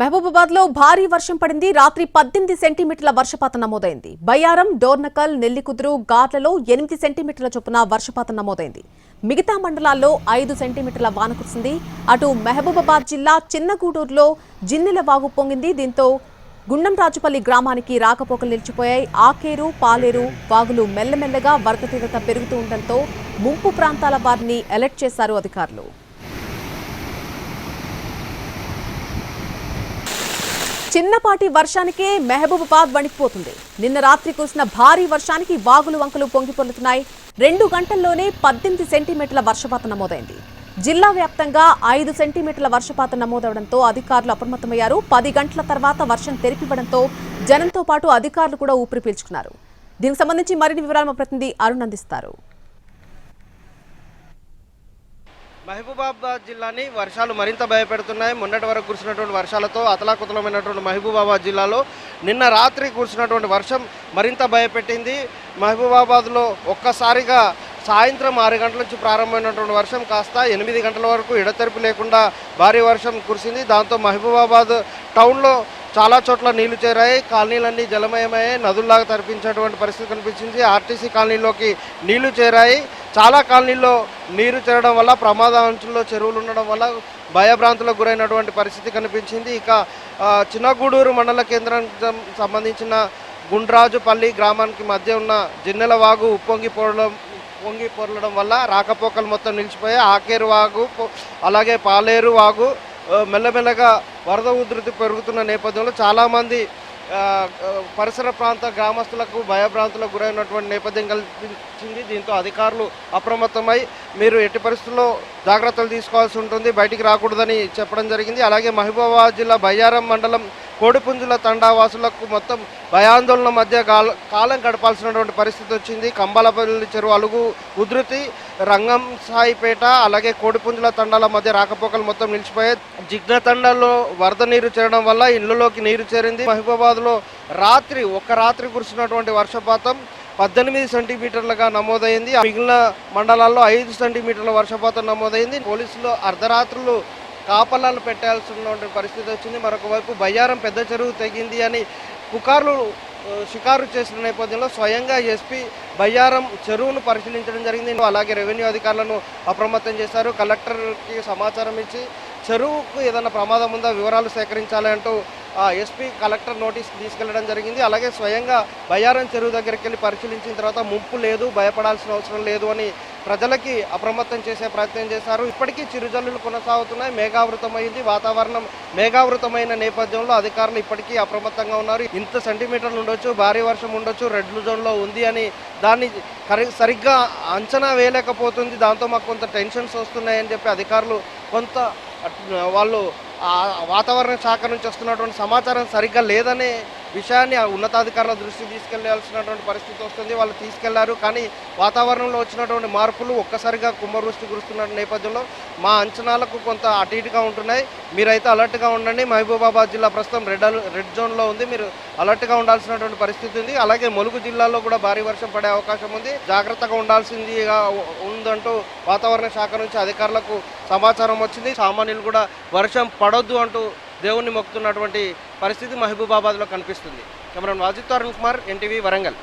మహబూబాబాద్ లో భారీ వర్షం పడింది. రాత్రి 18 సెంటీమీటర్ల వర్షపాతం నమోదైంది. బయ్యారం, డోర్నకల్, నెల్లికుదురు, గార్లలో 8 సెంటీమీటర్ల చొప్పున వర్షపాతం నమోదైంది. మిగతా మండలాల్లో 5 సెంటీమీటర్ల వాన కురిసింది. అటు మహబూబాబాద్ జిల్లా చిన్నగూడూరులో జిన్నెల వాగు పొంగింది. దీంతో గుండంరాజుపల్లి గ్రామానికి రాకపోకలు నిలిచిపోయాయి. ఆకేరు, పాలేరు వాగులు మెల్లమెల్లగా వరద తీవ్రత పెరుగుతూ ఉండటంతో ముంపు ప్రాంతాల వారిని అలర్ట్ చేశారు అధికారులు. చిన్నపాటి వర్షానికే మహబూబాబాద్ వణికిపోతుంది. నిన్న రాత్రి కురిసిన భారీ వర్షానికి వాగులు వంకలు పొంగిపొర్లుతున్నాయి. 2 గంటల్లోనే 18 సెంటీమీటర్ల వర్షపాతం నమోదైంది. జిల్లా వ్యాప్తంగా 5 సెంటీమీటర్ల వర్షపాతం నమోదవడంతో అధికారులు అప్రమత్తమయ్యారు. 10 గంటల తర్వాత వర్షం తెరిపివ్వడంతో జనంతో పాటు అధికారులు కూడా ఊపిరి పీల్చుకున్నారు. దీనికి సంబంధించి మరిన్ని వివరాలు మా ప్రతినిధి అరుణ్ అందిస్తారు. మహబూబాబాద్ జిల్లాని వర్షాలు మరింత భయపెడుతున్నాయి. మొన్నటి వరకు కురిసినటువంటి వర్షాలతో అతలాకుతలమైనటువంటి మహబూబాబాద్ జిల్లాలో నిన్న రాత్రి కురిసినటువంటి వర్షం మరింత భయపెట్టింది. మహబూబాబాద్లో ఒక్కసారిగా సాయంత్రం 6 గంటల నుంచి ప్రారంభమైనటువంటి వర్షం కాస్త 8 గంటల వరకు ఎడతెరిపి లేకుండా భారీ వర్షం కురిసింది. దాంతో మహబూబాబాద్ టౌన్లో చాలా చోట్ల నీళ్లు చేరాయి. కాలనీలన్నీ జలమయమయ్యాయి. నదుల్లాగా తరపించేటువంటి పరిస్థితి కనిపించింది. ఆర్టీసీ కాలనీలోకి నీళ్లు చేరాయి. చాలా కాలనీల్లో నీరు చేరడం వల్ల ప్రమాదాంచుల్లో చెరువులు ఉండడం వల్ల భయభ్రాంతులకు గురైనటువంటి పరిస్థితి కనిపించింది. ఇక చిన్నగూడూరు మండల కేంద్రానికి సంబంధించిన గుండ్రాజుపల్లి గ్రామానికి మధ్య ఉన్న జిన్నెల వాగు పొంగి పొరలడం వల్ల రాకపోకలు మొత్తం నిలిచిపోయాయి. ఆకేరు వాగు అలాగే పాలేరు వాగు మెల్లమెల్లగా వరద ఉధృతి పెరుగుతున్న నేపథ్యంలో చాలామంది పరిసర ప్రాంత గ్రామస్తులకు భయభ్రాంతులకు గురైనటువంటి నేపథ్యం కల్పించింది. దీంతో అధికారులు అప్రమత్తమై మీరు ఎట్టి పరిస్థితుల్లో జాగ్రత్తలు తీసుకోవాల్సి ఉంటుంది, బయటికి రాకూడదని చెప్పడం జరిగింది. అలాగే మహబూబాబాద్ జిల్లా బయ్యారం మండలం కోడిపుంజుల తండావాసులకు మొత్తం భయాందోళన మధ్య కాలం గడపాల్సినటువంటి పరిస్థితి వచ్చింది. కంబాలపల్లి చెరువు అలుగు ఉధృతి, రంగం సాయిపేట అలాగే కోడిపుంజుల తండాల మధ్య రాకపోకలు మొత్తం నిలిచిపోయాయి. జిగ్న తండాల్లో వరద నీరు చేరడం వల్ల ఇళ్లలోకి నీరు చేరింది. మహబూబాబాద్లో ఒక్క రాత్రి కురిసినటువంటి వర్షపాతం 18 సెంటీమీటర్లుగా నమోదైంది. మిగిలిన మండలాల్లో 5 సెంటీమీటర్ల వర్షపాతం నమోదైంది. పోలీసులు అర్ధరాత్రులు కాపలాలు పెట్టాల్సినటువంటి పరిస్థితి వచ్చింది. మరొక వైపు బయ్యారం పెద్ద చెరువు తెగింది అని పుకార్లు షికారు చేసిన నేపథ్యంలో స్వయంగా ఎస్పీ బయ్యారం చెరువును పరిశీలించడం జరిగింది. అలాగే రెవెన్యూ అధికారులను అప్రమత్తం చేశారు. కలెక్టర్కి సమాచారం ఇచ్చి చెరువుకు ఏదైనా ప్రమాదం ఉందా వివరాలు సేకరించాలి అంటూ ఎస్పీ కలెక్టర్ నోటీస్ తీసుకెళ్లడం జరిగింది. అలాగే స్వయంగా బయ్యారం చెరువు దగ్గరికి వెళ్ళి పరిశీలించిన తర్వాత ముంపు లేదు, భయపడాల్సిన అవసరం లేదు అని ప్రజలకి అప్రమత్తం చేసే ప్రయత్నం చేశారు. ఇప్పటికీ చిరుజల్లులు కొనసాగుతున్నాయి. మేఘావృతమైంది, వాతావరణం మేఘావృతమైన నేపథ్యంలో అధికారులు ఇప్పటికీ అప్రమత్తంగా ఉన్నారు. ఇంత సెంటీమీటర్లు ఉండొచ్చు, భారీ వర్షం ఉండొచ్చు, రెడ్ జోన్లో ఉంది అని దాన్ని సరిగ్గా అంచనా వేయలేకపోతుంది. దాంతో మాకు కొంత టెన్షన్స్ వస్తున్నాయని చెప్పి అధికారులు కొంత వాళ్ళు వాతావరణ శాఖ నుంచి వస్తున్నటువంటి సమాచారం సరిగ్గా లేదనే విషయాన్ని ఉన్నతాధికారుల దృష్టికి తీసుకెళ్లాల్సినటువంటి పరిస్థితి వస్తుంది. వాళ్ళు తీసుకెళ్లారు, కానీ వాతావరణంలో వచ్చినటువంటి మార్పులు ఒక్కసారిగా కుంభవృష్టి కురుస్తున్న నేపథ్యంలో మా అంచనాలకు కొంత అటు ఇటుగా ఉంటున్నాయి. మీరైతే అలర్ట్గా ఉండండి. మహబూబాబాద్ జిల్లా ప్రస్తుతం రెడ్ జోన్లో ఉంది. మీరు అలర్ట్గా ఉండాల్సినటువంటి పరిస్థితి ఉంది. అలాగే ములుగు జిల్లాలో కూడా భారీ వర్షం పడే అవకాశం ఉంది. జాగ్రత్తగా ఉండాల్సిందిగా ఉందంటూ వాతావరణ శాఖ నుంచి అధికారులకు సమాచారం వచ్చింది. సామాన్యులు కూడా వర్షం పడొద్దు అంటూ దేవుణ్ణి మొక్కుతున్నటువంటి పరిస్థితి మహబూబాబాద్లో కనిపిస్తుంది. Cameraman Wajid Arun Kumar, NTV, Warangal.